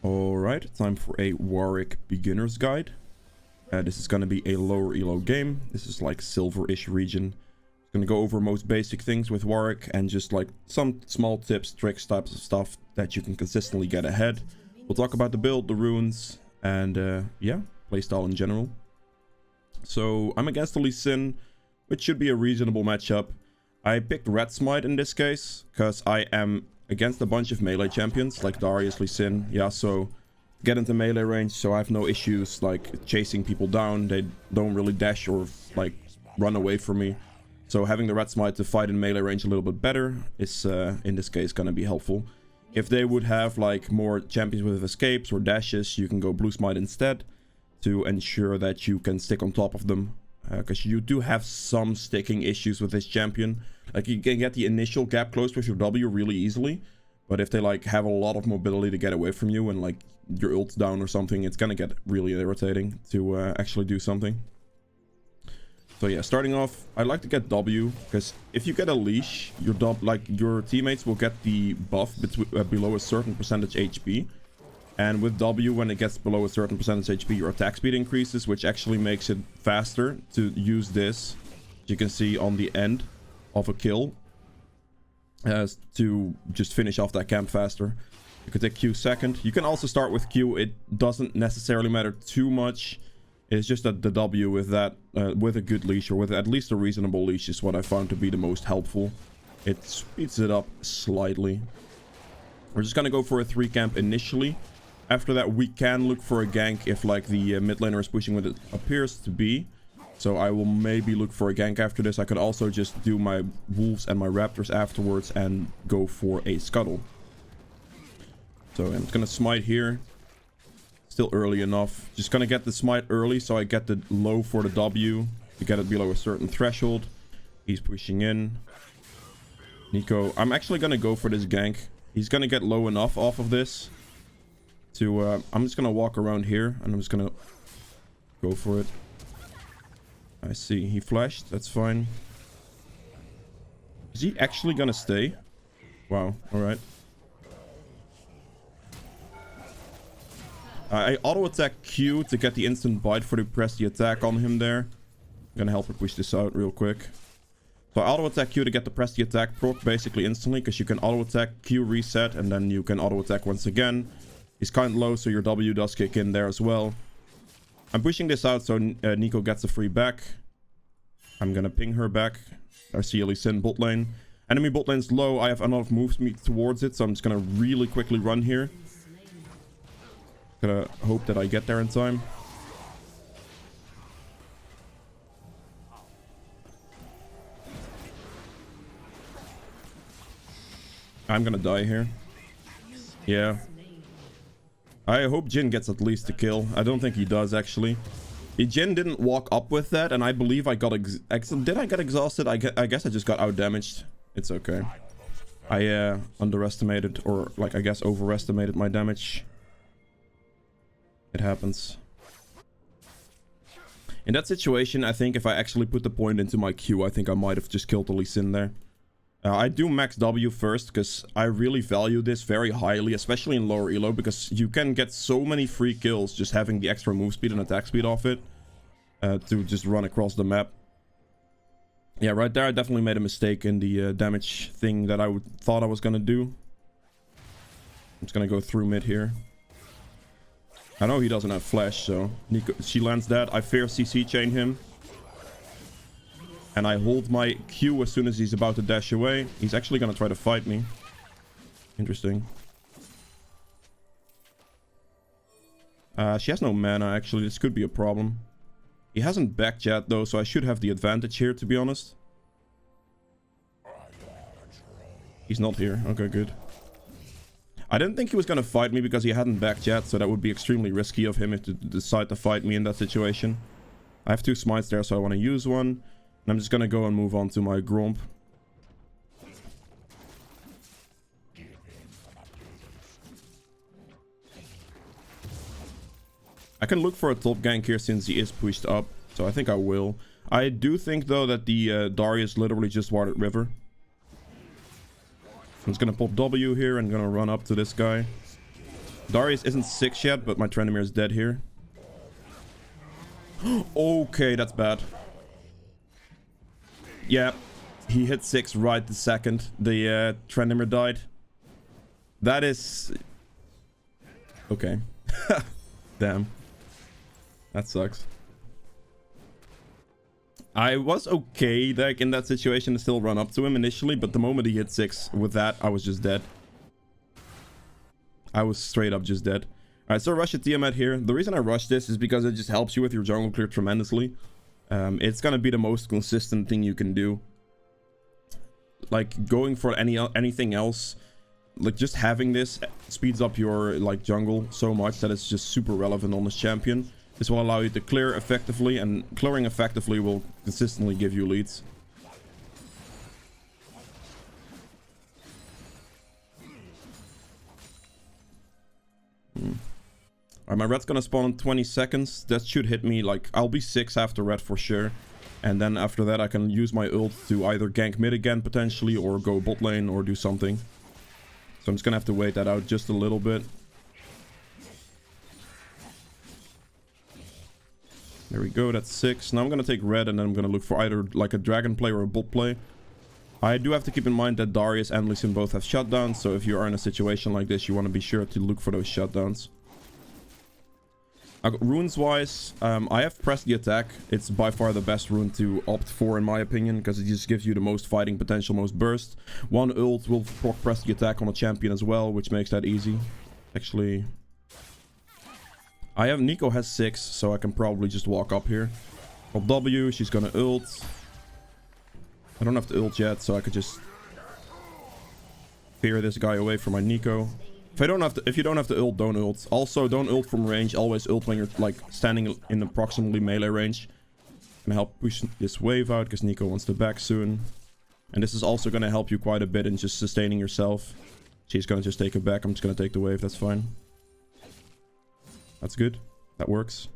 Alright, time for a Warwick beginner's guide. This is going to be a lower ELO game. This is like silver-ish region. It's going to go over most basic things with Warwick and just like some small tips, tricks, types of stuff that you can consistently get ahead. We'll talk about the build, the runes, and yeah, playstyle in general. So I'm against the Lee Sin, which should be a reasonable matchup. I picked Red Smite in this case because I am against a bunch of melee champions like Darius, Lee Sin, Yasuo. Get into melee range, so I have no issues like chasing people down. They don't really dash or like run away from me. So having the Red Smite to fight in melee range a little bit better is in this case gonna be helpful. If they would have like more champions with escapes or dashes, you can go Blue Smite instead to ensure that you can stick on top of them. Because you do have some sticking issues with this champion. Like you can get the initial gap closed with your W really easily. But if they like have a lot of mobility to get away from you and like your ult's down or something, it's gonna get really irritating to actually do something. So yeah, starting off, I like to get W, because if you get a leash, your teammates will get the buff below a certain percentage HP. And with W, when it gets below a certain percentage HP, your attack speed increases, which actually makes it faster to use this. You can see on the end of a kill to just finish off that camp faster. You can take Q second. You can also start with Q. It doesn't necessarily matter too much. It's just that the W with that, with a good leash or with at least a reasonable leash is what I found to be the most helpful. It speeds it up slightly. We're just gonna go for a 3 camp initially. After that, we can look for a gank if like the mid laner is pushing what it appears to be. So I will maybe look for a gank after this. I could also just do my wolves and my raptors afterwards and go for a scuttle. So I'm just gonna smite here. Still early enough. Just gonna get the smite early so I get the low for the W to get it below a certain threshold. He's pushing in. Nico, I'm actually gonna go for this gank. He's gonna get low enough off of this to I'm just gonna walk around here and I'm just gonna go for it. I see he flashed. That's fine. Is he actually gonna stay? Wow. All right. I auto attack Q to get the instant bite for to press the attack on him there. I'm gonna help her push this out real quick. So I auto attack Q to get the press the attack proc basically instantly, because you can auto attack Q reset and then you can auto attack once again. He's kind of low, so your W does kick in there as well. I'm pushing this out so Nico gets a free back. I'm gonna ping her back. I see Lee Sin bot lane. Enemy bot lane's low. I have enough moves towards it, so I'm just gonna really quickly run here. Gonna hope that I get there in time. I'm gonna die here. Yeah. I hope Jhin gets at least a kill. I don't think he does, actually. Jhin didn't walk up with that, and I believe I got did I get exhausted? I guess I just got out-damaged. It's okay. I underestimated, or like I guess overestimated my damage. It happens. In that situation, I think if I actually put the point into my Q, I think I might have just killed the Lee Sin there. I do max W first, because I really value this very highly, especially in lower ELO, because you can get so many free kills just having the extra move speed and attack speed off it to just run across the map. Yeah, right there I definitely made a mistake in the damage thing that I thought I was going to do. I'm just going to go through mid here. I know he doesn't have flash, so Nico, she lands that. I fair CC chain him. And I hold my Q as soon as he's about to dash away. He's actually going to try to fight me. Interesting. She has no mana, actually. This could be a problem. He hasn't backed yet, though, so I should have the advantage here, to be honest. He's not here. Okay, good. I didn't think he was going to fight me because he hadn't backed yet, so that would be extremely risky of him to decide to fight me in that situation. I have 2 smites there, so I want to use one. And I'm just going to go and move on to my Gromp. I can look for a top gank here since he is pushed up, so I think I will. I do think, though, that the Darius literally just warded river. I'm just gonna pop W here and gonna run up to this guy. Darius isn't 6 yet, but my Trendemir is dead here. Okay, that's bad. Yeah, he hit 6 right the second the Trendemir died. That is... Okay. Damn. That sucks. I was okay, like, in that situation to still run up to him initially, but the moment he hit 6 with that, I was just dead. I was straight up just dead. Alright, so rush a Tiamat here. The reason I rush this is because it just helps you with your jungle clear tremendously. It's gonna be the most consistent thing you can do. Like, going for anything else, like, just having this speeds up your, like, jungle so much that it's just super relevant on this champion. This will allow you to clear effectively, and clearing effectively will consistently give you leads. Alright, my red's gonna spawn in 20 seconds. That should hit me, like, I'll be 6 after red for sure. And then after that I can use my ult to either gank mid again potentially, or go bot lane, or do something. So I'm just gonna have to wait that out just a little bit. There we go, that's 6. Now I'm gonna take red, and then I'm gonna look for either like a dragon play or a bot play. I do have to keep in mind that Darius and Lee Sin both have shutdowns, so if you are in a situation like this, you want to be sure to look for those shutdowns. Runes wise, I have pressed the attack. It's by far the best rune to opt for in my opinion, because it just gives you the most fighting potential, most burst. One ult will proc press the attack on a champion as well, which makes that easy. Actually, Nico has 6, so I can probably just walk up here. I'll W, she's gonna ult. I don't have to ult yet, so I could just fear this guy away from my Nico. If you don't have to ult, don't ult. Also, don't ult from range. Always ult when you're, like, standing in approximately melee range. Gonna help push this wave out, because Nico wants to back soon. And this is also gonna help you quite a bit in just sustaining yourself. She's gonna just take it back. I'm just gonna take the wave. That's fine. That's good. That works.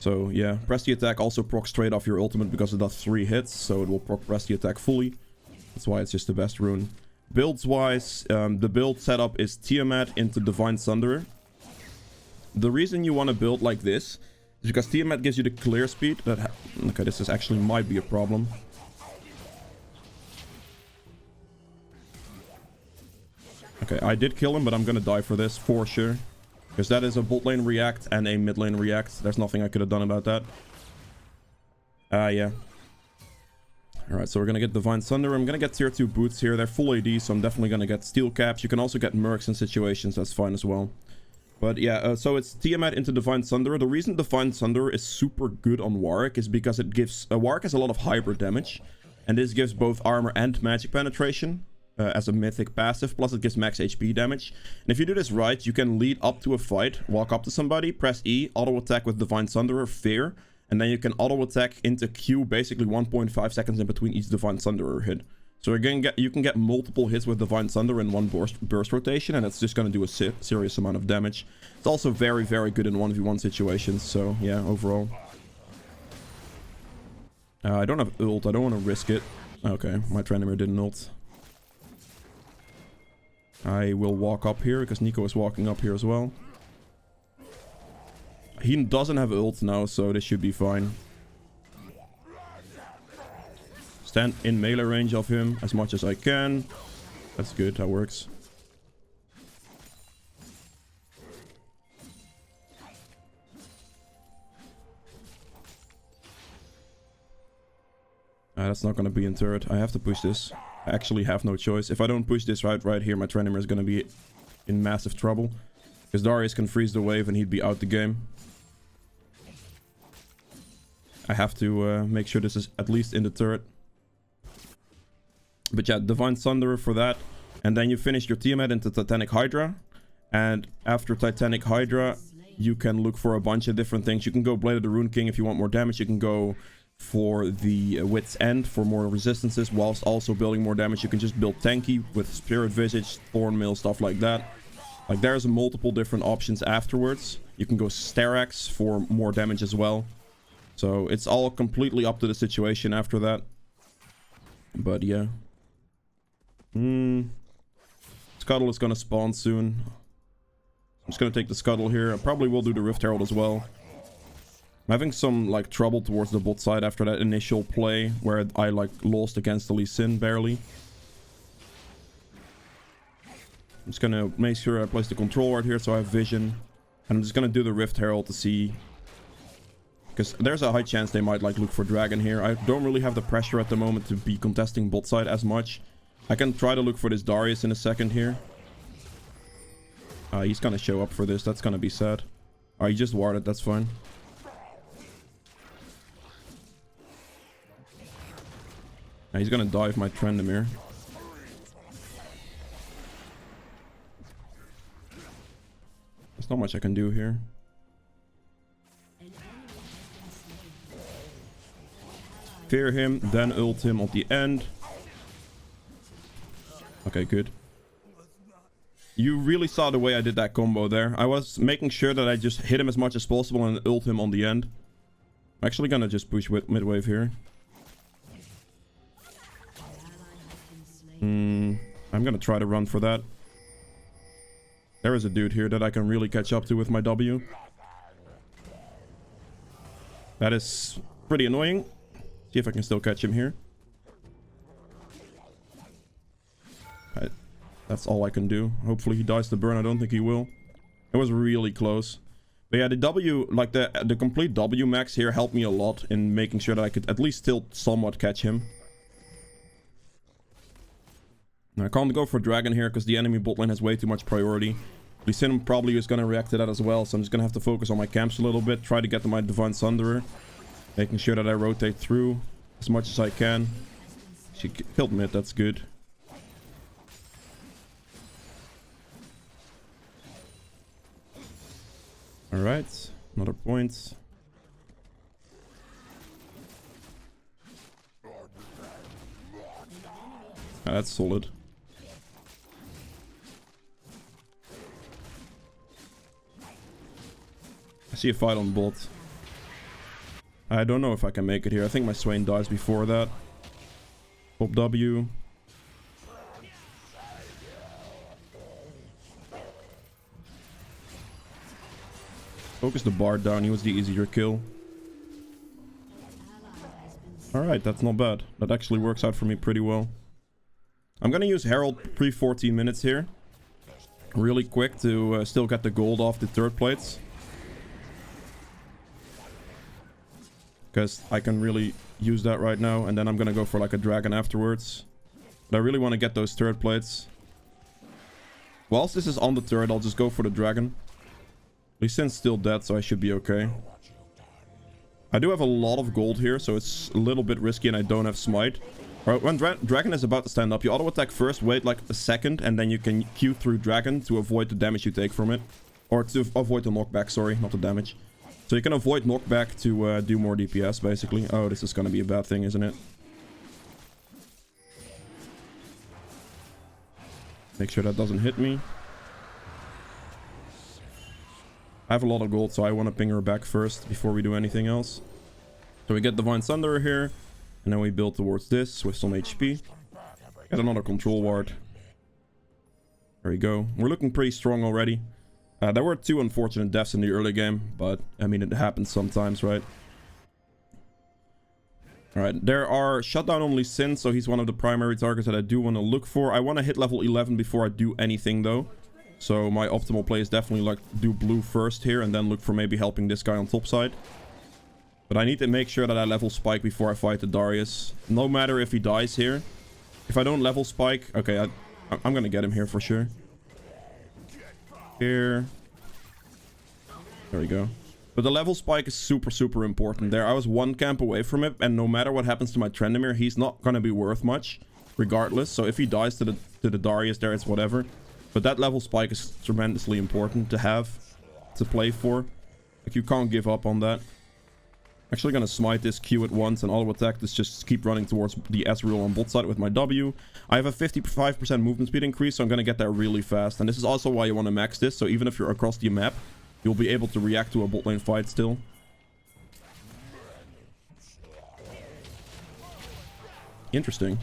So, yeah. Press the attack also procs straight off your ultimate, because it does 3 hits. So it will proc press the attack fully. That's why it's just the best rune. Builds wise, the build setup is Tiamat into Divine Sunderer. The reason you want to build like this is because Tiamat gives you the clear speed. Okay, this is actually might be a problem. Okay, I did kill him, but I'm gonna die for this for sure, because that is a bot lane react and a mid lane react. There's nothing I could have done about that. Yeah. Alright, so we're gonna get Divine Sunderer. I'm gonna get tier 2 boots here. They're full AD, so I'm definitely gonna get steel caps. You can also get mercs in situations, that's fine as well. But yeah, so it's Tiamat into Divine Sunderer. The reason Divine Sunderer is super good on Warwick is because it gives... Warwick has a lot of hybrid damage, and this gives both armor and magic penetration as a mythic passive, plus it gives max HP damage. And if you do this right, you can lead up to a fight, walk up to somebody, press E, auto attack with Divine Sunderer, fear, and then you can auto attack into Q basically 1.5 seconds in between each Divine Sunderer hit. So you can get multiple hits with Divine Sunderer in one burst rotation, and it's just going to do a serious amount of damage. It's also very, very good in 1v1 situations, so yeah, overall. I don't have ult, I don't want to risk it. Okay, my Trendemir didn't ult. I will walk up here, because Nico is walking up here as well. He doesn't have ult now, so this should be fine. Stand in melee range of him as much as I can. That's good, that works. That's not going to be in turret. I have to push this. I actually have no choice. If I don't push this right here, my Trendemir is going to be in massive trouble. Because Darius can freeze the wave and he'd be out the game. I have to make sure this is at least in the turret. But yeah, Divine Sunderer for that. And then you finish your Tiamat into Titanic Hydra. And after Titanic Hydra, you can look for a bunch of different things. You can go Blade of the Rune King if you want more damage. You can go for the Wit's End for more resistances, whilst also building more damage. You can just build tanky with Spirit Visage, Thornmail, stuff like that. Like, there's multiple different options afterwards. You can go Sterax for more damage as well. So it's all completely up to the situation after that. But yeah. It's Scuttle is going to spawn soon. I'm just going to take the Scuttle here. I probably will do the Rift Herald as well. I'm having some like trouble towards the bot side after that initial play where I like lost against the Lee Sin barely. I'm just going to make sure I place the control right here so I have vision. And I'm just going to do the Rift Herald to see. Because there's a high chance they might like look for Dragon here. I don't really have the pressure at the moment to be contesting bot side as much. I can try to look for this Darius in a second here. He's gonna show up for this. That's gonna be sad. He just warded. That's fine. He's gonna die with my Trendemir. There's not much I can do here. Fear him, then ult him at the end. Okay, good. You really saw the way I did that combo there. I was making sure that I just hit him as much as possible and ult him on the end. I'm actually gonna just push with mid-wave here. I'm gonna try to run for that. There is a dude here that I can really catch up to with my W. That is pretty annoying. See if I can still catch him here. That's all I can do. Hopefully he dies to burn. I don't think he will. It was really close. But yeah, the W, like the complete W max here helped me a lot in making sure that I could at least still somewhat catch him. I can't go for Dragon here because the enemy bot lane has way too much priority. Lee Sin probably is going to react to that as well, so I'm just going to have to focus on my camps a little bit. Try to get to my Divine Sunderer. Making sure that I rotate through as much as I can. She killed mid, that's good. Alright, another point. That's solid. I see a fight on bot. I don't know if I can make it here. I think my Swain dies before that. Pop W. Focus the Bard down. He was the easier kill. Alright, that's not bad. That actually works out for me pretty well. I'm gonna use Herald pre-14 minutes here. Really quick to still get the gold off the third plates. Because I can really use that right now. And then I'm gonna go for like a dragon afterwards. But I really want to get those third plates. Whilst this is on the turret, I'll just go for the dragon. Lee Sin's still dead, so I should be okay. I do have a lot of gold here, so it's a little bit risky and I don't have smite. Alright, when Dragon is about to stand up, you auto attack first, wait like a second, and then you can Q through Dragon to avoid the damage you take from it. Or to avoid the knockback, sorry, not the damage. So you can avoid knockback to do more DPS, basically. Oh, this is gonna be a bad thing, isn't it? Make sure that doesn't hit me. I have a lot of gold, so I want to ping her back first before we do anything else. So we get Divine Sunderer here. And then we build towards this with some HP. Get another control ward. There we go. We're looking pretty strong already. There were 2 unfortunate deaths in the early game. But, I mean, it happens sometimes, right? Alright, there are shutdown on Lee Sin, so he's one of the primary targets that I do want to look for. I want to hit level 11 before I do anything, though. So my optimal play is definitely like do blue first here and then look for maybe helping this guy on top side. But I need to make sure that I level Spike before I fight the Darius. No matter if he dies here. If I don't level Spike... Okay, I'm gonna get him here for sure. Here. There we go. But the level Spike is super, super important there. I was 1 camp away from it. And no matter what happens to my Trendemir, he's not gonna be worth much. Regardless. So if he dies to the Darius there, it's whatever. But that level Spike is tremendously important to have. To play for. Like, you can't give up on that. Actually gonna smite this Q at once and auto attack this, just keep running towards the Ezreal on bot side with my W. I have a 55% movement speed increase, so I'm gonna get there really fast. And this is also why you want to max this, so even if you're across the map, you'll be able to react to a bot lane fight still. Interesting.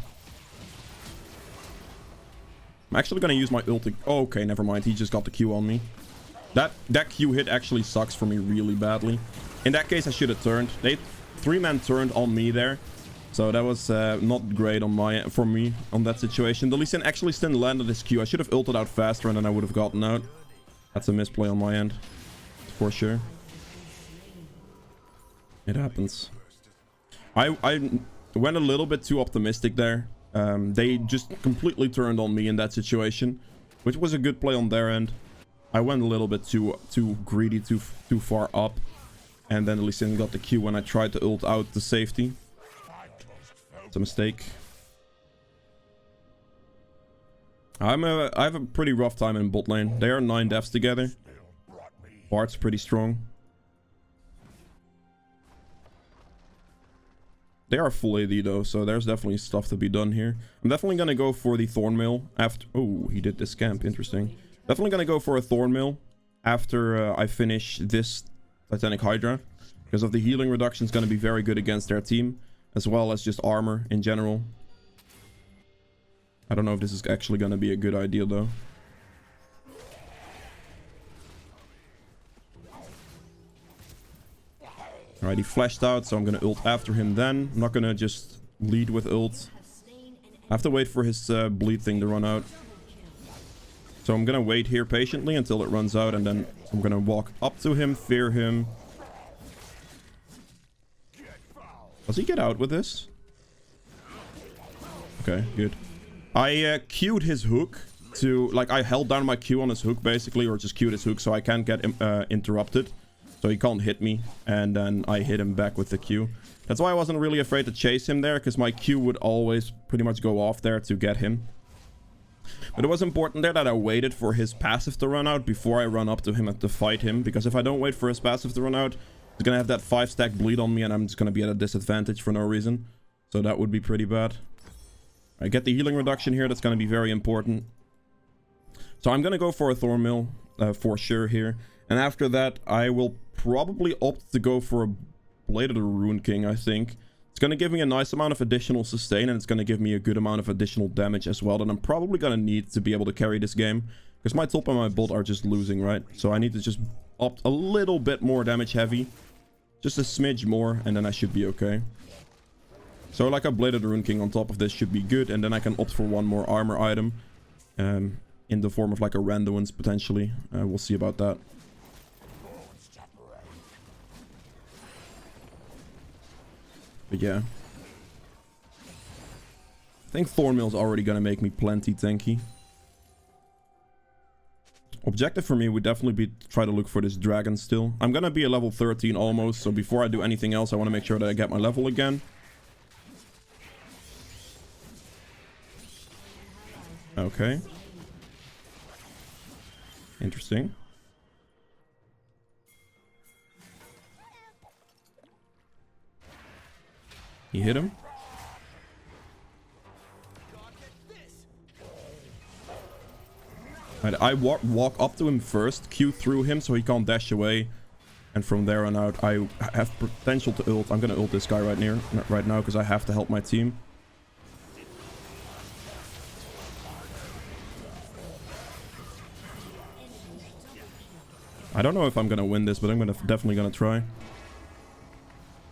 I'm actually gonna use my ult. Oh, okay, never mind. He just got the Q on me. That Q hit actually sucks for me really badly. In that case, I should have turned. They 3-man turned on me there. So that was not great on for me on that situation. The Lee Sin actually still landed his Q. I should have ulted out faster and then I would have gotten out. That's a misplay on my end. For sure. It happens. I went a little bit too optimistic there. They just completely turned on me in that situation, which was a good play on their end. I went a little bit too greedy, too far up, and then Lee Sin got the Q when I tried to ult out the safety. It's a mistake. I have a pretty rough time in bot lane. They are 9 deaths together. Bard's pretty strong. They are full AD though, so there's definitely stuff to be done here. I'm definitely gonna go for the Thornmail after... Oh, he did this camp. Interesting. Definitely gonna go for a Thornmail after I finish this Titanic Hydra. Because of the healing reduction is gonna be very good against their team. As well as just armor in general. I don't know if this is actually gonna be a good idea though. Alright, he flashed out, so I'm gonna ult after him then. I'm not gonna just lead with ult. I have to wait for his bleed thing to run out. So I'm gonna wait here patiently until it runs out, and then I'm gonna walk up to him, fear him. Does he get out with this? Okay, good. I queued his hook to... Like, I held down my Q on his hook, basically, or just queued his hook so I can't get interrupted. So he can't hit me, and then I hit him back with the Q. That's why I wasn't really afraid to chase him there, because my Q would always pretty much go off there to get him. But it was important there that I waited for his passive to run out before I run up to him and to fight him, because if I don't wait for his passive to run out, he's gonna have that 5-stack bleed on me, and I'm just gonna be at a disadvantage for no reason. So that would be pretty bad. I get the healing reduction here, that's gonna be very important. So I'm gonna go for a Thornmail for sure here. And after that, I will probably opt to go for a Blade of the Rune King, I think. It's going to give me a nice amount of additional sustain, and it's going to give me a good amount of additional damage as well that I'm probably going to need to be able to carry this game. Because my top and my bot are just losing, right? So I need to just opt a little bit more damage heavy. Just a smidge more, and then I should be okay. So like a Blade of the Rune King on top of this should be good, and then I can opt for one more armor item. In the form of like a Randuin's potentially. We'll see about that. But yeah. I think Thornmail's already gonna make me plenty tanky. Objective for me would definitely be to try to look for this dragon still. I'm gonna be a level 13 almost, so before I do anything else, I want to make sure that I get my level again. Okay. Interesting. He hit him. Right, I walk up to him first, Q through him so he can't dash away. And from there on out, I have potential to ult. I'm gonna ult this guy right now because I have to help my team. I don't know if I'm gonna win this, but I'm definitely gonna try.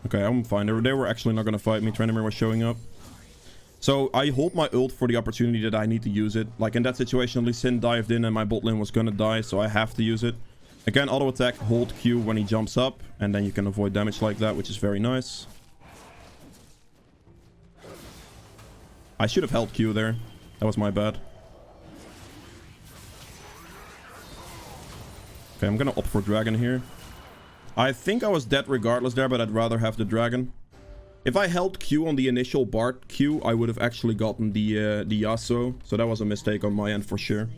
Okay, I'm fine. They were actually not gonna fight me. Trendemir was showing up. So I hold my ult for the opportunity that I need to use it. Like in that situation, Lee Sin dived in and my bot lane was gonna die, so I have to use it. Again, auto attack, hold Q when he jumps up, and then you can avoid damage like that, which is very nice. I should have held Q there. That was my bad. Okay, I'm gonna opt for dragon here. I think I was dead regardless there, but I'd rather have the dragon. If I held Q on the initial Bard Q, I would have actually gotten the Yasuo. So that was a mistake on my end for sure.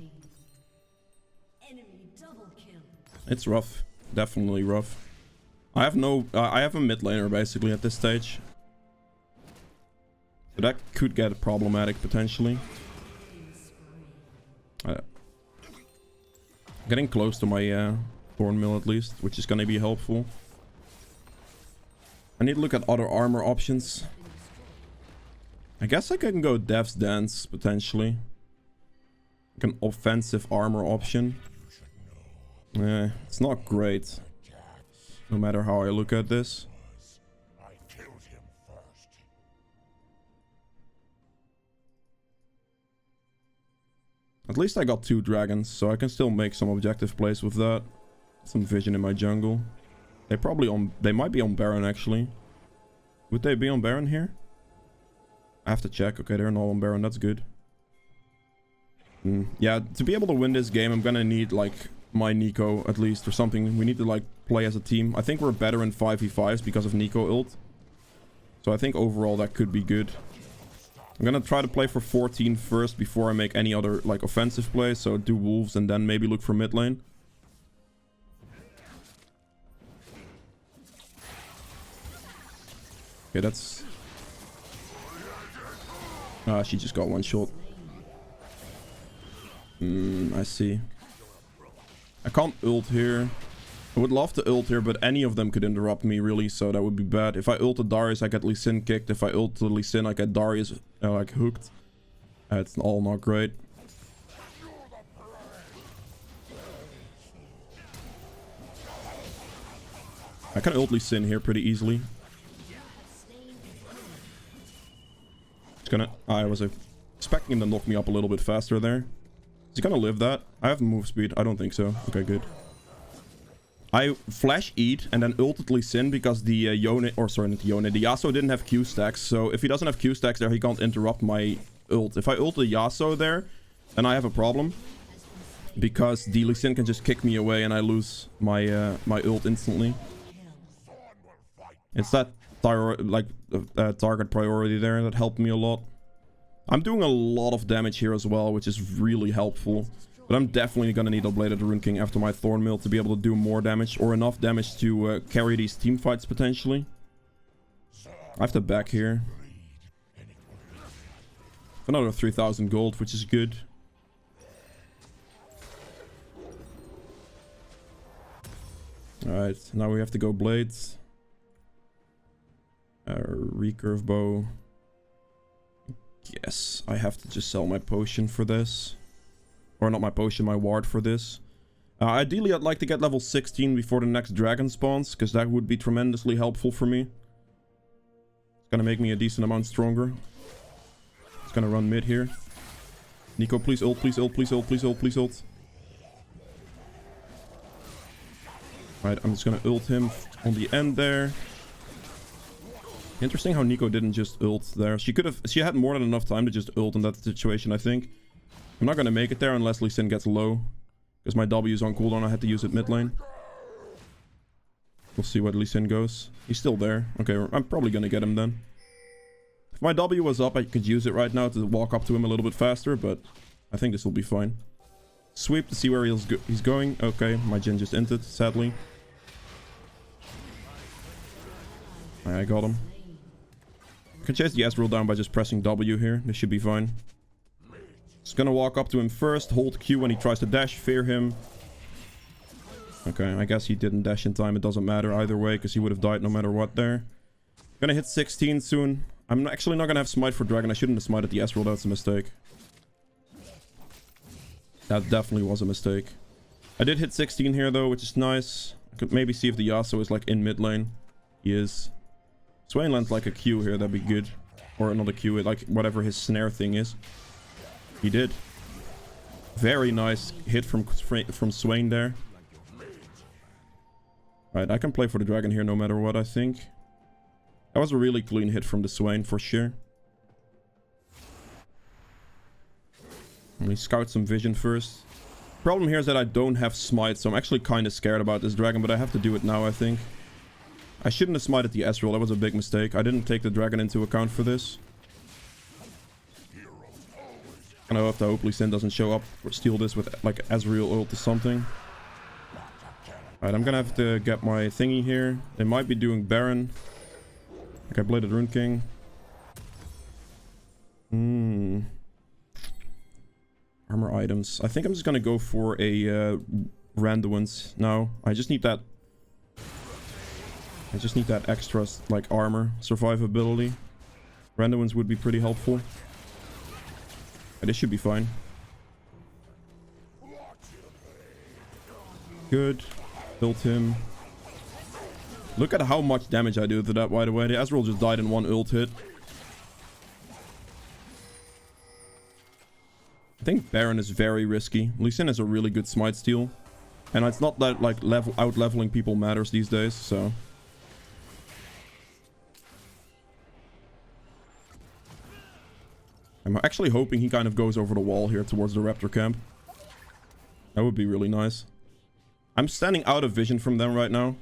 It's rough. Definitely rough. I have a mid laner basically at this stage. So that could get problematic potentially. Getting close to my Thornmail at least, which is going to be helpful. I need to look at other armor options. I guess I can go Dev's Dance potentially. Like an offensive armor option. It's not great. No matter how I look at this. At least I got 2 dragons, so I can still make some objective plays with that. Some vision in my jungle. They might be on Baron actually. Would they be on Baron here? I have to check. Okay, they're not on Baron, that's good. Yeah, to be able to win this game, I'm gonna need like my Nico at least or something. We need to like play as a team. I think we're better in 5v5s because of Nico ult. So I think overall that could be good. I'm gonna try to play for 14 first before I make any other like offensive plays. So do wolves and then maybe look for mid lane. Okay, that's... she just got one shot. I see. I can't ult here. I would love to ult here, but any of them could interrupt me, really, so that would be bad. If I ulted Darius, I get Lee Sin kicked. If I ulted Lee Sin, I get Darius, like, hooked. It's all not great. I can ult Lee Sin here pretty easily. It's gonna... I was expecting him to knock me up a little bit faster there. Is he gonna live that? I have move speed. I don't think so. Okay, good. I flash eat and then ulted Lee Sin because the Yone, or sorry, not the Yone, the Yasuo didn't have Q stacks. So if he doesn't have Q stacks there, he can't interrupt my ult. If I ult the Yasuo there, then I have a problem. Because the Lee Sin can just kick me away and I lose my my ult instantly. It's that target priority there that helped me a lot. I'm doing a lot of damage here as well, which is really helpful. But I'm definitely gonna need a Bladed Rune King after my Thorn Mill to be able to do more damage, or enough damage to carry these team fights potentially. I have to back here. Another 3,000 gold, which is good. Alright, now we have to go blades. Recurve bow. Yes, I have to just sell my potion for this. Or not my potion, my ward for this. Ideally, I'd like to get level 16 before the next dragon spawns, because that would be tremendously helpful for me. It's gonna make me a decent amount stronger. It's gonna run mid here. Nico, please ult, please ult, please ult, please ult, please ult. Alright, I'm just gonna ult him on the end there. Interesting how Nico didn't just ult there. She had more than enough time to just ult in that situation, I think. I'm not gonna make it there unless Lee Sin gets low. Because my W is on cooldown, I had to use it mid lane. We'll see what Lee Sin goes. He's still there. Okay, I'm probably gonna get him then. If my W was up, I could use it right now to walk up to him a little bit faster, but I think this will be fine. Sweep to see where he's going. Okay, my Jhin just entered, sadly. I got him. I can chase the Ezreal down by just pressing W here. This should be fine. Just gonna walk up to him first, hold Q when he tries to dash, fear him. Okay, I guess he didn't dash in time. It doesn't matter either way, because he would have died no matter what there. Gonna hit 16 soon. I'm actually not gonna have smite for dragon. I shouldn't have smited the Ezreal. That's a mistake. That definitely was a mistake. I did hit 16 here though, which is nice. I could maybe see if the Yasuo is like in mid lane. He is. Swain lands like a Q here, that'd be good. Or another Q, like whatever his snare thing is. He did. Very nice hit from Swain there. Alright, I can play for the dragon here no matter what, I think. That was a really clean hit from the Swain for sure. Let me scout some vision first. Problem here is that I don't have smite, so I'm actually kind of scared about this dragon, but I have to do it now, I think. I shouldn't have smited the Ezreal, that was a big mistake. I didn't take the dragon into account for this. And I have to hope Lee Sin doesn't show up or steal this with like Ezreal ult or something. Alright, I'm gonna have to get my thingy here. They might be doing Baron. Okay, Bladed Rune King. Armor items. I think I'm just gonna go for a random ones now. I just need that extra like armor survivability. Random ones would be pretty helpful. This should be fine. Good. Built him. Look at how much damage I do to that, by the way. The Ezreal just died in one ult hit. I think Baron is very risky. Lee Sin has a really good smite steal. And it's not that, like, out-leveling people matters these days, so... I'm actually hoping he kind of goes over the wall here towards the Raptor camp. That would be really nice. I'm standing out of vision from them right now.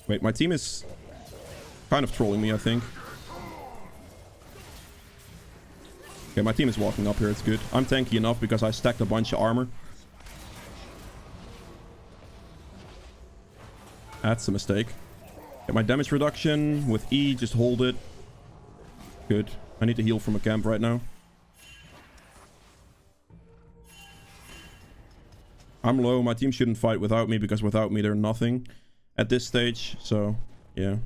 Wait, my team is kind of trolling me, I think. Okay, my team is walking up here. It's good. I'm tanky enough because I stacked a bunch of armor. That's a mistake. Get my damage reduction with E. Just hold it. Good. I need to heal from a camp right now. I'm low. My team shouldn't fight without me because without me they're nothing at this stage. So, yeah.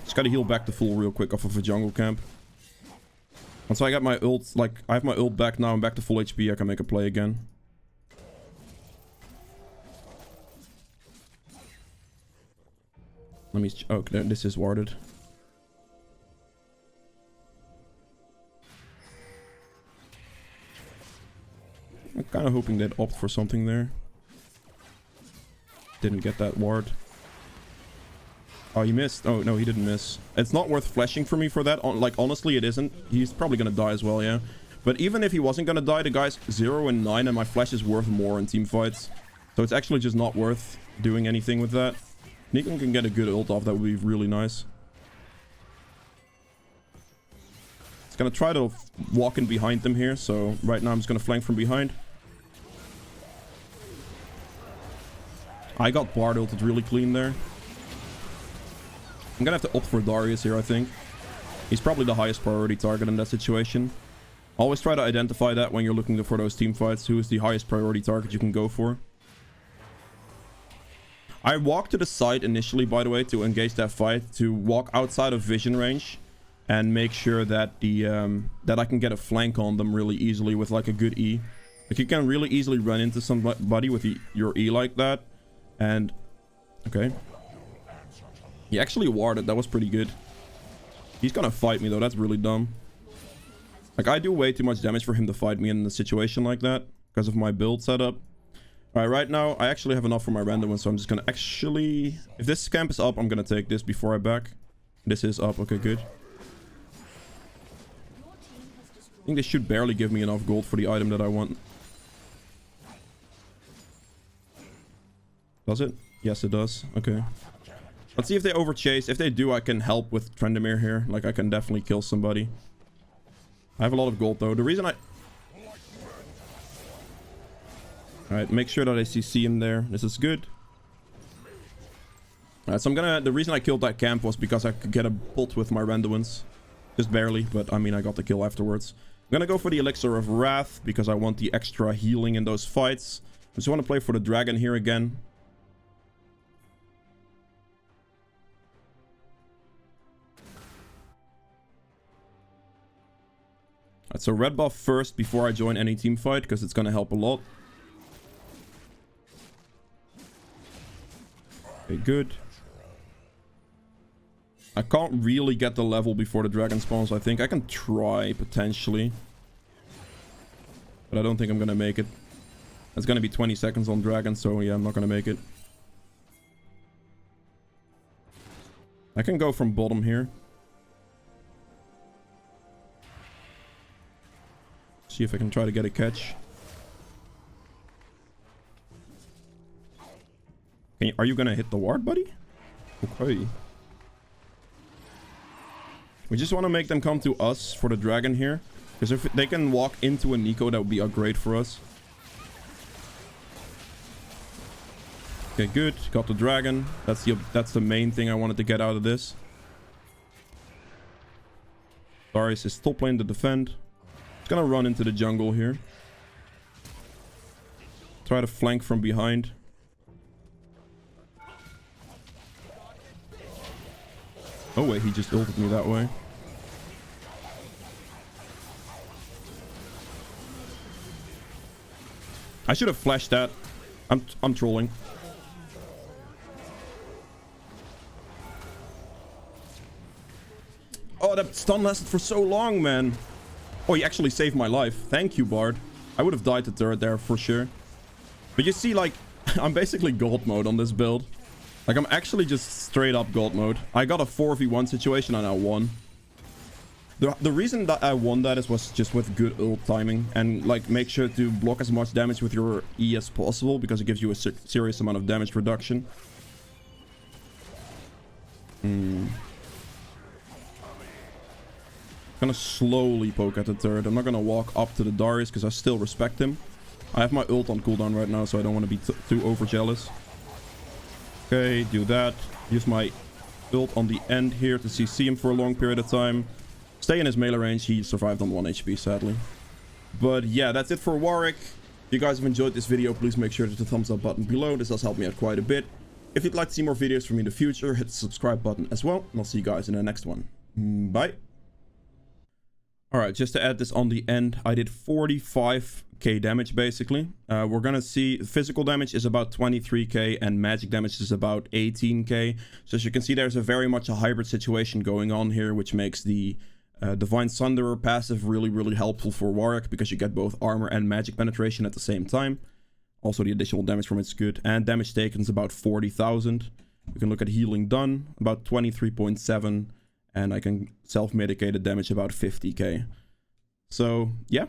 Just gotta heal back to full real quick off of a jungle camp. Once I got my ult, like, I have my ult back now. I'm back to full HP. I can make a play again. Let me... Oh, this is warded. I'm kind of hoping they'd opt for something there. Didn't get that ward. Oh, he missed. Oh, no, he didn't miss. It's not worth flashing for me for that. Like, honestly, it isn't. He's probably gonna die as well, yeah. But even if he wasn't gonna die, the guy's 0 and 9, and my flash is worth more in team fights. So it's actually just not worth doing anything with that. Nikon can get a good ult off. That would be really nice. It's gonna try to walk in behind them here. So right now I'm just gonna flank from behind. I got Bard ulted really clean there. I'm gonna have to opt for Darius here, I think. He's probably the highest priority target in that situation. Always try to identify that when you're looking for those team fights. Who is the highest priority target you can go for? I walked to the side initially, by the way, to engage that fight. To walk outside of vision range. And make sure that that I can get a flank on them really easily with like a good E. Like you can really easily run into somebody with your E like that. And... Okay. He actually warded. That was pretty good. He's gonna fight me though. That's really dumb. Like I do way too much damage for him to fight me in a situation like that. Because of my build setup. Alright, right now I actually have enough for my random one. So I'm just gonna actually... If this camp is up, I'm gonna take this before I back. This is up. Okay, good. I think they should barely give me enough gold for the item that I want. Does it? Yes, it does. Okay. Let's see if they overchase. If they do, I can help with Trendemir here. Like, I can definitely kill somebody. I have a lot of gold, though. The reason I... Alright, make sure that I CC him there. This is good. Alright, so I'm gonna... The reason I killed that camp was because I could get a bolt with my Randuins. Just barely, but I mean, I got the kill afterwards. I'm gonna go for the Elixir of Wrath because I want the extra healing in those fights. I just want to play for the dragon here again. Alright, so red buff first before I join any team fight because it's gonna help a lot. Okay, good. I can't really get the level before the dragon spawns, I think. I can try, potentially. But I don't think I'm gonna make it. It's gonna be 20 seconds on dragon, so yeah, I'm not gonna make it. I can go from bottom here. See if I can try to get a catch. Are you gonna hit the ward, buddy? Okay. We just want to make them come to us for the dragon here. Because if they can walk into a Nico, that would be great for us. Okay, good. Got the dragon. That's the main thing I wanted to get out of this. Darius is top lane to defend. He's gonna run into the jungle here. Try to flank from behind. Oh wait, he just ulted me that way. I should have flashed that. I'm trolling. Oh, that stun lasted for so long, man. Oh, he actually saved my life. Thank you, Bard. I would have died to turret there for sure. But you see, like, I'm basically gold mode on this build. Like, I'm actually just straight up gold mode. I got a 4v1 situation and I won. The reason that I won that was just with good ult timing. And, like, make sure to block as much damage with your E as possible, because it gives you a serious amount of damage reduction. Gonna slowly poke at the turret. I'm not gonna walk up to the Darius because I still respect him. I have my ult on cooldown right now, so I don't want to be too over jealous. Okay, do that. Use my ult on the end here to CC him for a long period of time. Stay in his melee range. He survived on 1 HP, sadly. But yeah, that's it for Warwick. If you guys have enjoyed this video, please make sure to hit the thumbs up button below. This does help me out quite a bit. If you'd like to see more videos from me in the future, hit the subscribe button as well. And I'll see you guys in the next one. Bye. Alright, just to add this on the end, I did 45k damage basically. We're gonna see physical damage is about 23k and magic damage is about 18k. So as you can see, there's a very much a hybrid situation going on here, which makes the Divine Sunderer passive really helpful for Warwick, because you get both armor and magic penetration at the same time. Also, the additional damage from it's good. And damage taken is about 40,000. We can look at healing done, about 23.7. And I can self-medicate the damage about 50k. So, yeah.